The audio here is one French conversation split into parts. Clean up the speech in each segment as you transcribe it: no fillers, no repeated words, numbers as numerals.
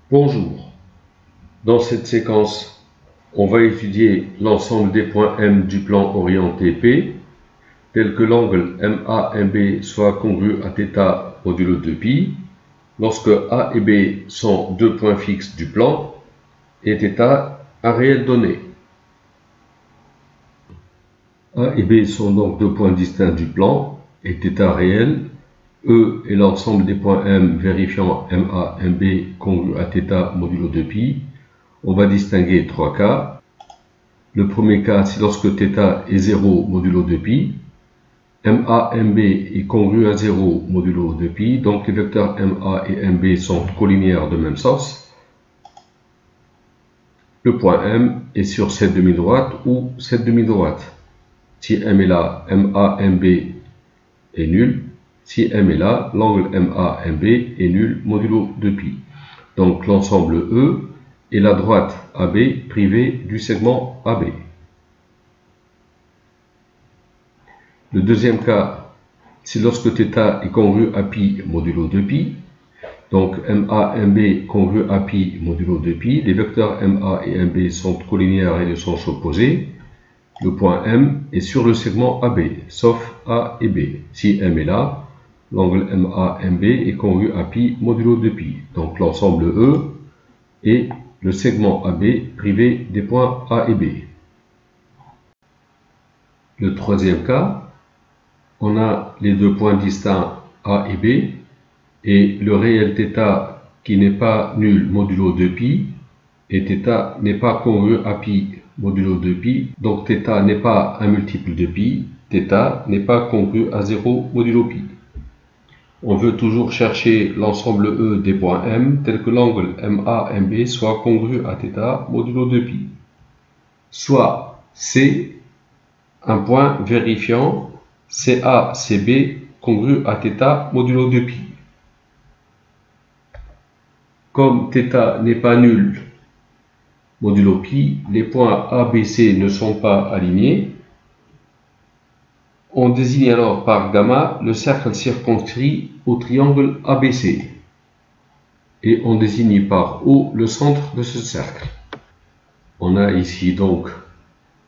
Bonjour, dans cette séquence, on va étudier l'ensemble des points M du plan orienté P, tel que l'angle MA-MB soit congru à θ modulo 2π, lorsque A et B sont deux points fixes du plan, et θ un réel donné. A et B sont donc deux points distincts du plan, et θ réel. E est l'ensemble des points M vérifiant MA, MB congru à θ modulo 2π. On va distinguer trois cas. Le premier cas, c'est lorsque θ est 0 modulo 2π. MA, MB est congru à 0 modulo 2π. Donc les vecteurs MA et MB sont collinéaires de même sens. Le point M est sur cette demi-droite ou cette demi-droite. Si M est là, MA, MB est nul. Si M est là, l'angle MA-MB est nul modulo 2π. Donc l'ensemble E est la droite AB privée du segment AB. Le deuxième cas, c'est lorsque θ est congru à π modulo 2π. Donc MA-MB congru à π modulo 2π. Les vecteurs MA et MB sont collinéaires et de sens opposé. Le point M est sur le segment AB, sauf A et B. Si M est là, l'angle MA-MB est congru à π modulo 2π. Donc l'ensemble E est le segment AB privé des points A et B. Le troisième cas, on a les deux points distincts A et B, et le réel θ qui n'est pas nul modulo 2π, et θ n'est pas congru à π modulo 2π, donc θ n'est pas un multiple de π, θ n'est pas congru à 0 modulo π. On veut toujours chercher l'ensemble E des points M tel que l'angle MA-MB soit congru à θ modulo 2π. Soit C, un point vérifiant CA-CB congru à θ modulo 2π. Comme θ n'est pas nul modulo π, les points ABC ne sont pas alignés. On désigne alors par gamma le cercle circonscrit au triangle ABC. Et on désigne par O le centre de ce cercle. On a ici donc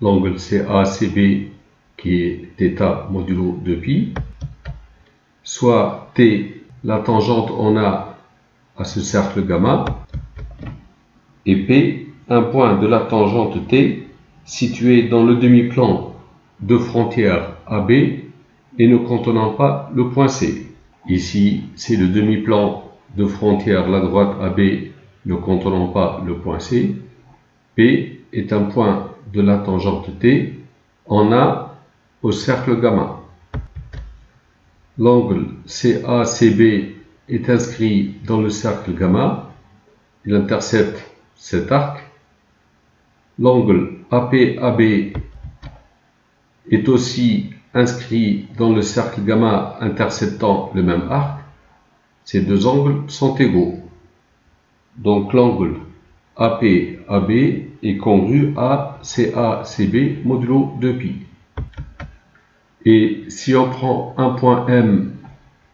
l'angle CACB qui est θ modulo 2π. Soit T, la tangente on a à ce cercle gamma. Et P, un point de la tangente T situé dans le demi-plan de frontière AB et ne contenant pas le point C. Ici, c'est le demi-plan de frontière la droite AB ne contenant pas le point C. P est un point de la tangente T en A au cercle gamma. L'angle CACB est inscrit dans le cercle gamma. Il intercepte cet arc. L'angle APAB est aussi inscrit dans le cercle gamma interceptant le même arc. Ces deux angles sont égaux. Donc l'angle APAB est congru à CACB modulo 2π. Et si on prend un point M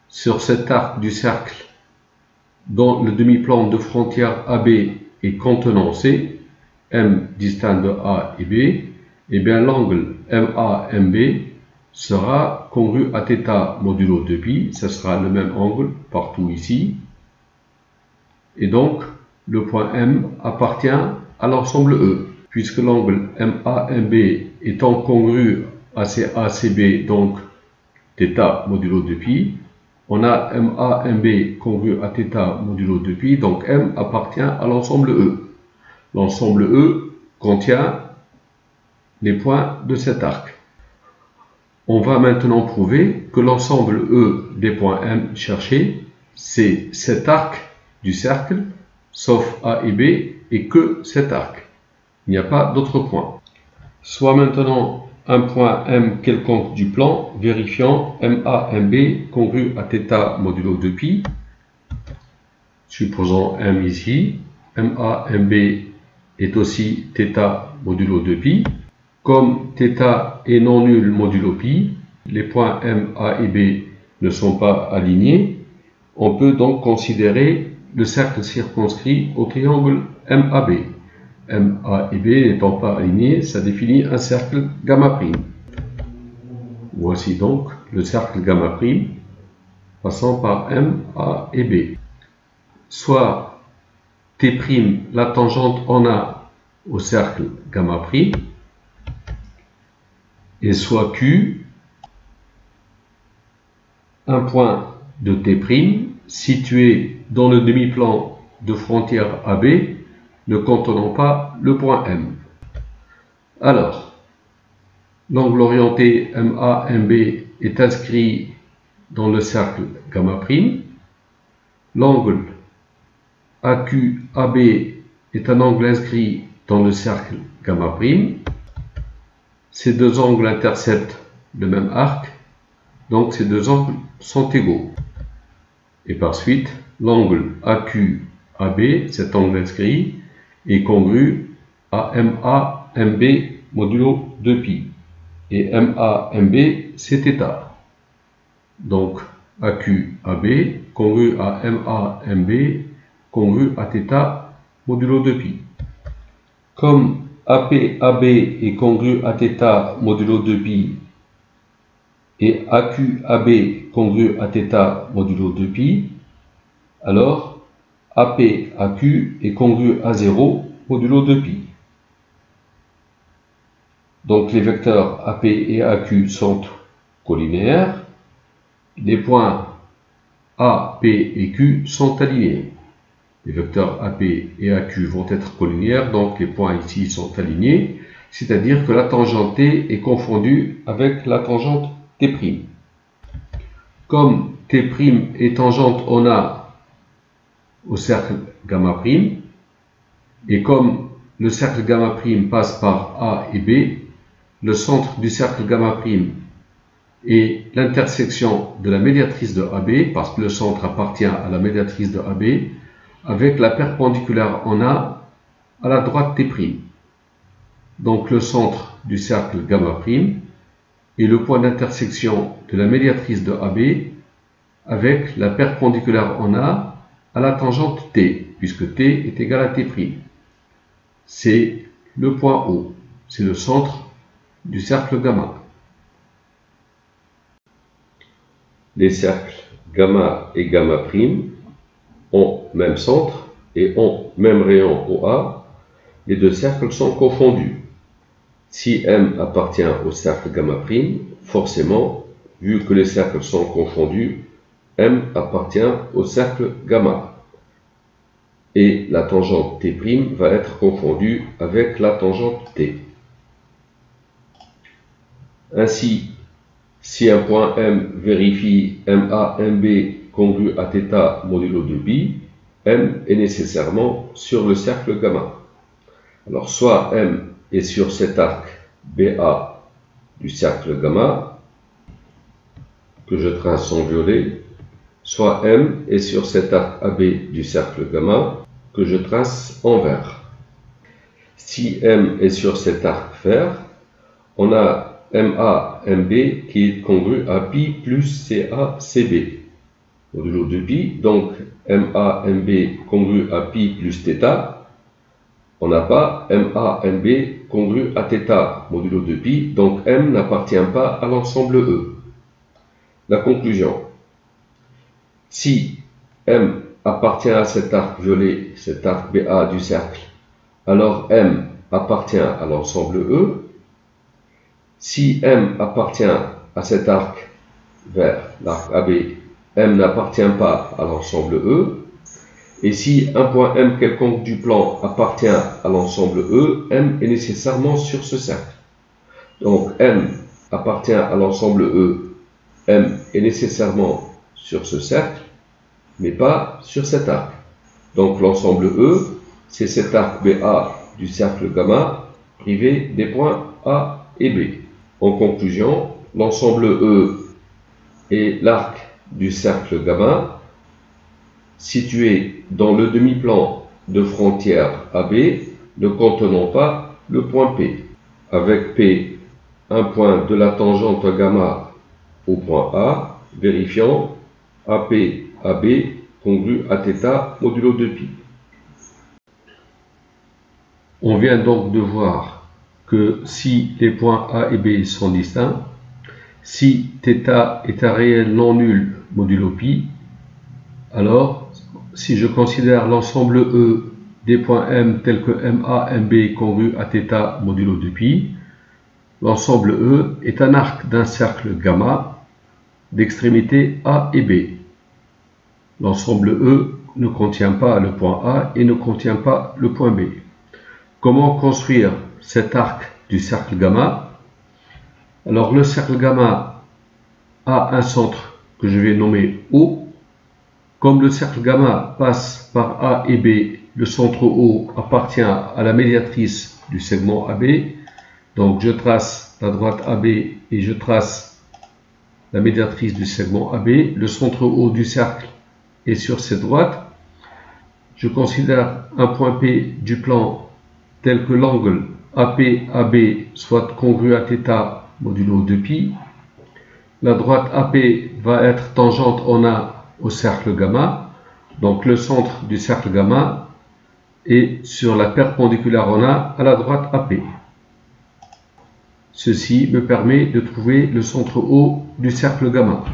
sur cet arc du cercle dont le demi-plan de frontière AB est contenant C, M distinct de A et B, et bien l'angle MA-MB sera congru à θ modulo 2π, ce sera le même angle partout ici. Et donc, le point M appartient à l'ensemble E, puisque l'angle MA-MB étant congru à CACB, donc θ modulo 2π, on a MA-MB congru à θ modulo 2π, donc M appartient à l'ensemble E. L'ensemble E contient les points de cet arc. On va maintenant prouver que l'ensemble E des points M cherchés, c'est cet arc du cercle, sauf A et B, et que cet arc. Il n'y a pas d'autre point. Soit maintenant un point M quelconque du plan, vérifiant MA-MB congru à θ modulo 2π. Supposons M ici, MA-MB est aussi θ modulo 2π. Comme θ est non nul modulo π, les points M, A et B ne sont pas alignés. On peut donc considérer le cercle circonscrit au triangle MAB. MA et B n'étant pas alignés, ça définit un cercle gamma'. Voici donc le cercle gamma' passant par M, A et B. Soit T', la tangente en A au cercle gamma', et soit Q, un point de T' situé dans le demi-plan de frontière AB ne contenant pas le point M. Alors, l'angle orienté MA-MB est inscrit dans le cercle gamma'. L'angle AQ-AB est un angle inscrit dans le cercle gamma'. Ces deux angles interceptent le même arc, donc ces deux angles sont égaux. Et par suite, l'angle AQ-AB, cet angle inscrit, est congru à MA-MB modulo 2π. Et MA-MB, c'est θ. Donc, AQ-AB congru à MA-MB congru à θ modulo 2π. Comme AP-AB est congru à θ modulo 2π et AQ-AB congru à θ modulo 2π, alors AP-AQ est congru à 0 modulo 2π. Donc les vecteurs AP et AQ sont colinéaires. Les points A, P et Q sont alignés. Les vecteurs AP et AQ vont être colinéaires, donc les points ici sont alignés, c'est-à-dire que la tangente T est confondue avec la tangente T'. Comme T' est tangente en A au cercle gamma', et comme le cercle gamma' passe par A et B, le centre du cercle gamma' et l'intersection de la médiatrice de AB, parce que le centre appartient à la médiatrice de AB, avec la perpendiculaire en A à la droite T'. Donc le centre du cercle gamma' est le point d'intersection de la médiatrice de AB avec la perpendiculaire en A à la tangente T, puisque T est égal à T'. C'est le point O, c'est le centre du cercle gamma. Les cercles gamma et gamma' ont même centre et ont même rayon OA. Les deux cercles sont confondus. Si M appartient au cercle gamma', forcément, vu que les cercles sont confondus, M appartient au cercle gamma. Et la tangente T' va être confondue avec la tangente T. Ainsi, si un point M vérifie MA-MB congru à θ modulo 2π, M est nécessairement sur le cercle gamma. Alors, soit M est sur cet arc BA du cercle gamma, que je trace en violet, soit M est sur cet arc AB du cercle gamma, que je trace en vert. Si M est sur cet arc vert, on a MA-MB qui est congru à π plus CA-CB, modulo 2π, donc MA-MB congru à π plus θ. On n'a pas MA-MB congru à θ, modulo 2π, donc M n'appartient pas à l'ensemble E. La conclusion. Si M appartient à cet arc violet, cet arc BA du cercle, alors M appartient à l'ensemble E. Si M appartient à cet arc vert, l'arc AB, M n'appartient pas à l'ensemble E. Et si un point M quelconque du plan appartient à l'ensemble E, M est nécessairement sur ce cercle. Donc M appartient à l'ensemble E, M est nécessairement sur ce cercle, mais pas sur cet arc. Donc l'ensemble E, c'est cet arc BA du cercle gamma, privé des points A et B. En conclusion, l'ensemble E est l'arc du cercle gamma, situé dans le demi-plan de frontière AB, ne contenant pas le point P. Avec P, un point de la tangente gamma au point A, vérifiant AP, AB congru à θ modulo 2π. On vient donc de voir que si les points A et B sont distincts, si θ est un réel non nul modulo π, alors si je considère l'ensemble E des points M tels que MA, MB congru à θ modulo 2π, l'ensemble E est un arc d'un cercle gamma d'extrémité A et B. L'ensemble E ne contient pas le point A et ne contient pas le point B. Comment construire cet arc du cercle gamma? Alors le cercle gamma a un centre que je vais nommer O. Comme le cercle gamma passe par A et B, le centre O appartient à la médiatrice du segment AB. Donc je trace la droite AB et je trace la médiatrice du segment AB. Le centre O du cercle est sur cette droite. Je considère un point P du plan tel que l'angle AP-AB soit congru à θ modulo 2π. La droite AP va être tangente en A au cercle gamma. Donc le centre du cercle gamma est sur la perpendiculaire en A à la droite AP. Ceci me permet de trouver le centre O du cercle gamma.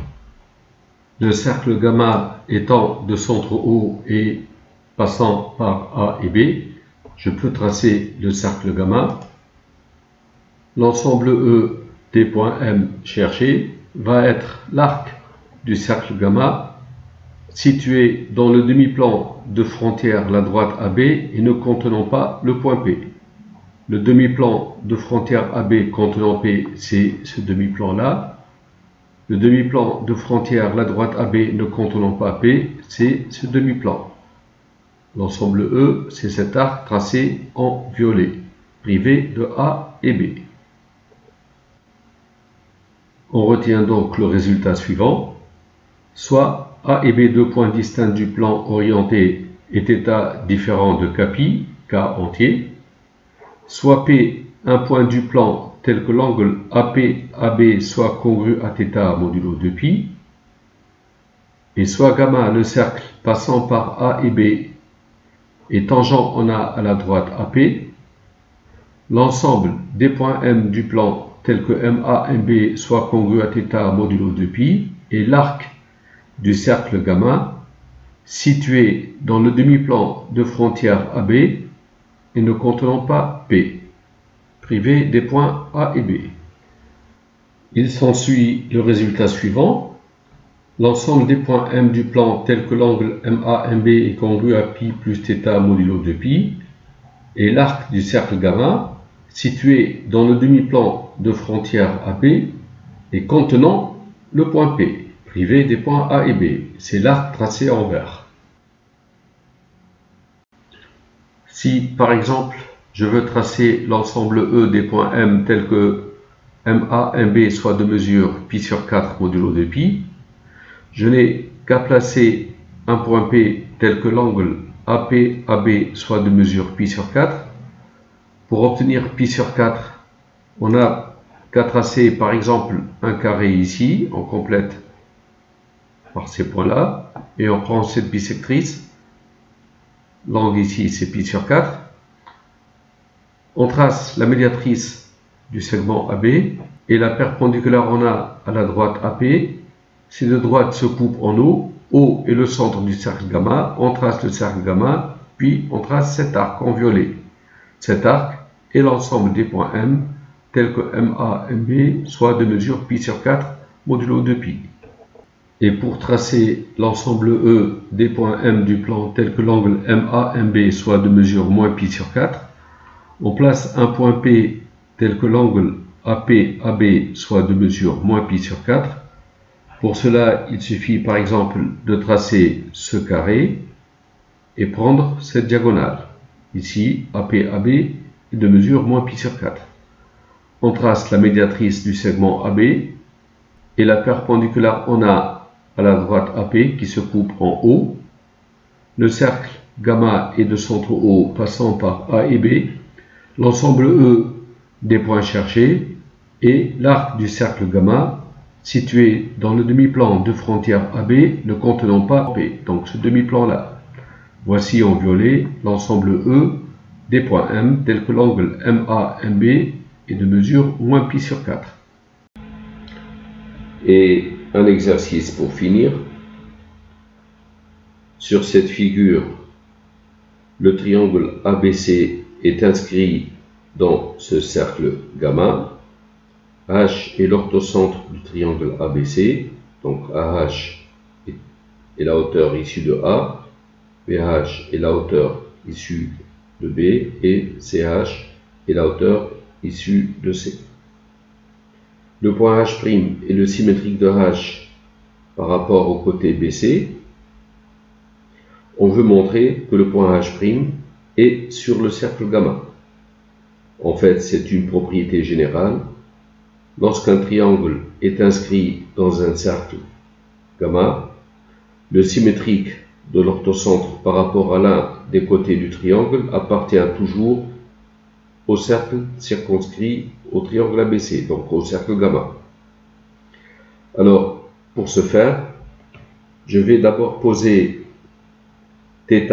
Le cercle gamma étant de centre O et passant par A et B, je peux tracer le cercle gamma. L'ensemble E des points M cherchés va être l'arc du cercle gamma situé dans le demi-plan de frontière la droite AB et ne contenant pas le point P. Le demi-plan de frontière AB contenant P, c'est ce demi-plan-là. Le demi-plan de frontière la droite AB ne contenant pas P, c'est ce demi-plan. L'ensemble E, c'est cet arc tracé en violet, privé de A et B. On retient donc le résultat suivant. Soit A et B, deux points distincts du plan orienté, et θ différent de Kπ, K entier. Soit P, un point du plan tel que l'angle AP-AB soit congru à θ modulo 2π. Et soit gamma, le cercle passant par A et B, et tangent en A à la droite AP. L'ensemble des points M du plan tel que MA, MB soit congru à θ modulo 2π. Et l'arc du cercle gamma situé dans le demi-plan de frontière AB et ne contenant pas P, privé des points A et B. Il s'ensuit le résultat suivant. L'ensemble des points M du plan tel que l'angle MA-MB est congru à π plus θ modulo 2π et l'arc du cercle gamma situé dans le demi-plan de frontière AB et contenant le point P, privé des points A et B. C'est l'arc tracé en vert. Si, par exemple, je veux tracer l'ensemble E des points M tels que MA, MB soit de mesure π sur 4 modulo 2π, je n'ai qu'à placer un point P tel que l'angle AP-AB soit de mesure π sur 4. Pour obtenir π sur 4, on n'a qu'à tracer par exemple un carré ici, on complète par ces points-là, et on prend cette bisectrice. L'angle ici, c'est π sur 4. On trace la médiatrice du segment AB et la perpendiculaire en A à la droite AP. Ces deux droites se coupent en O. O est le centre du cercle gamma. On trace le cercle gamma, puis on trace cet arc en violet. Cet arc est l'ensemble des points M, tels que MA, MB, soit de mesure π sur 4 modulo 2π. Et pour tracer l'ensemble E des points M du plan tel que l'angle MA, MB soit de mesure moins π sur 4, on place un point P tel que l'angle AP, AB soit de mesure moins π sur 4. Pour cela, il suffit par exemple de tracer ce carré et prendre cette diagonale. Ici, AP, AB est de mesure moins π sur 4. On trace la médiatrice du segment AB et la perpendiculaire en A à la droite AP qui se coupe en O. Le cercle gamma est de centre O passant par A et B. L'ensemble E des points cherchés et l'arc du cercle gamma situé dans le demi-plan de frontière AB ne contenant pas P, donc ce demi-plan-là. Voici en violet l'ensemble E des points M tel que l'angle MA-MB est de mesure moins pi sur 4. Et un exercice pour finir. Sur cette figure, le triangle ABC est inscrit dans ce cercle gamma. H est l'orthocentre du triangle ABC, donc AH est la hauteur issue de A, BH est la hauteur issue de B et CH est la hauteur issue de C. Le point H' est le symétrique de H par rapport au côté BC. On veut montrer que le point H' est sur le cercle gamma. En fait, c'est une propriété générale. Lorsqu'un triangle est inscrit dans un cercle gamma, le symétrique de l'orthocentre par rapport à l'un des côtés du triangle appartient toujours au cercle circonscrit au triangle ABC, donc au cercle gamma. Alors, pour ce faire, je vais d'abord poser θ,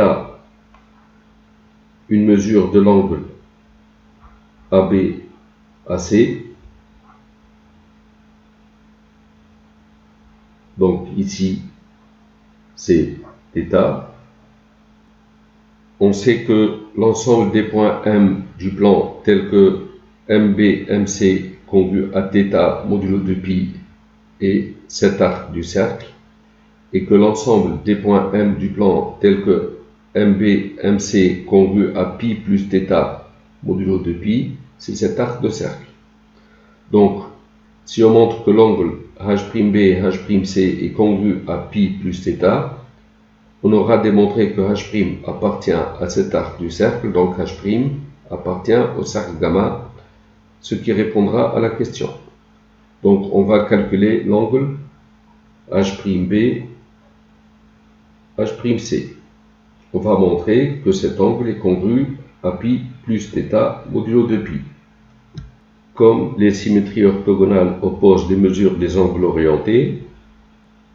une mesure de l'angle AB-AC. Donc ici, c'est θ. On sait que l'ensemble des points M du plan tels que MB, MC congruent à θ modulo de pi est cet arc du cercle, et que l'ensemble des points M du plan tels que MB, MC congruent à pi plus θ modulo de pi, c'est cet arc de cercle. Donc, si on montre que l'angle H'B, H'C est congru à pi plus θ, on aura démontré que H' appartient à cet arc du cercle, donc H' appartient au cercle gamma, ce qui répondra à la question. Donc on va calculer l'angle H'B, H'C. On va montrer que cet angle est congru à pi plus θ modulo de pi. Comme les symétries orthogonales opposent des mesures des angles orientés,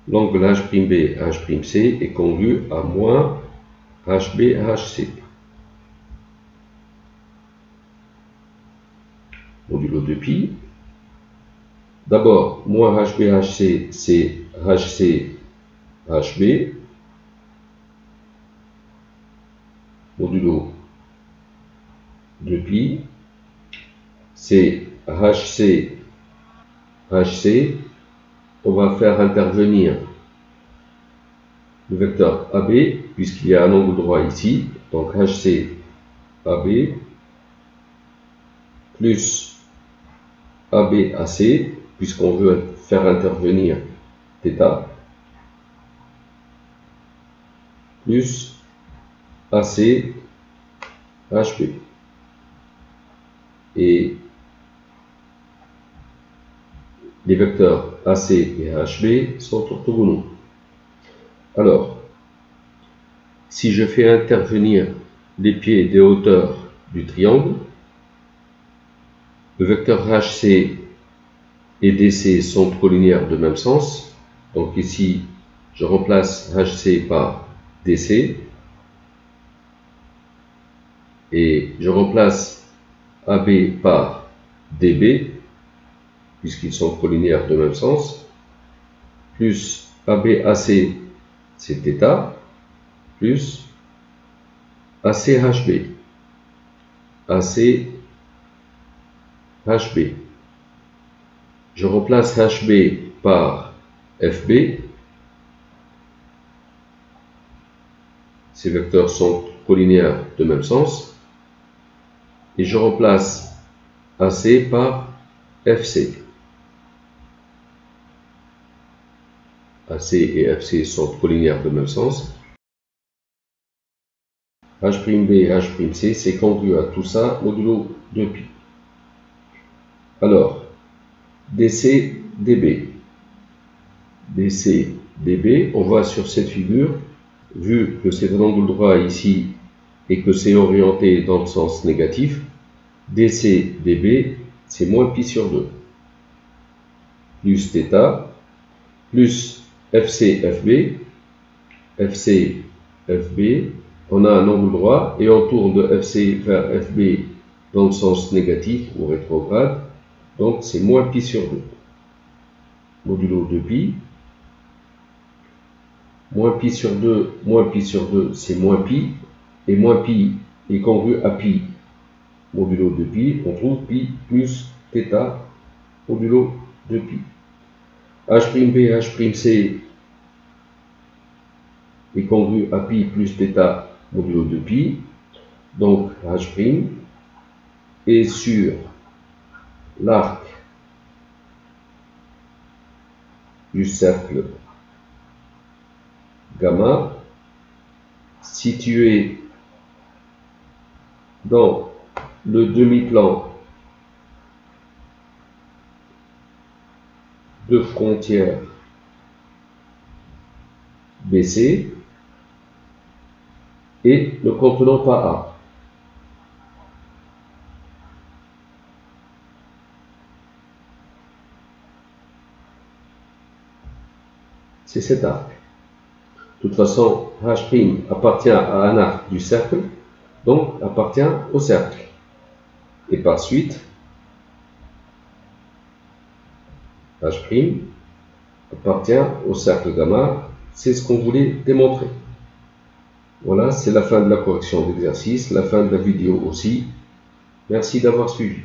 l'angle H'B, H'C est congru à moins HB, HC. Modulo de pi. D'abord, moins HB, HC, c'est HC, HB. Modulo de pi. C'est HC, HC. On va faire intervenir le vecteur AB, puisqu'il y a un angle droit ici, donc HC, AB, plus AB, AC, puisqu'on veut faire intervenir θ, plus AC, HB. Et les vecteurs AC et HB sont orthogonaux. Alors, si je fais intervenir les pieds des hauteurs du triangle, le vecteur HC et DC sont collinéaires de même sens. Donc ici, je remplace HC par DC. Et je remplace AB par DB, puisqu'ils sont collinéaires de même sens, plus ABAC, c'est θ, plus ACHB, ACHB. Je remplace HB par FB, ces vecteurs sont collinéaires de même sens, et je remplace AC par FC. AC et FC sont collinéaires de même sens. H'B et H'C, c'est congru à tout ça modulo de pi. Alors, DC, DB. DC, DB, on voit sur cette figure, vu que c'est un angle droit ici et que c'est orienté dans le sens négatif, DC, DB, c'est moins pi sur 2. Plus θ, plus FC, FB, FC, FB, on a un angle droit et on tourne de FC vers FB dans le sens négatif ou rétrograde, donc c'est moins pi sur 2. Modulo 2pi, moins pi sur 2, c'est moins pi, et moins pi est congru à pi modulo 2pi, on trouve pi plus θ modulo 2pi. H'B, H'C est congru à pi plus θ modulo 2pi, donc H' est sur l'arc du cercle gamma situé dans le demi-plan de frontière BC et ne contenant pas A. C'est cet arc. De toute façon, H' appartient à un arc du cercle, donc appartient au cercle. Et par suite, H' appartient au cercle gamma, c'est ce qu'on voulait démontrer. Voilà, c'est la fin de la correction d'exercice, la fin de la vidéo aussi. Merci d'avoir suivi.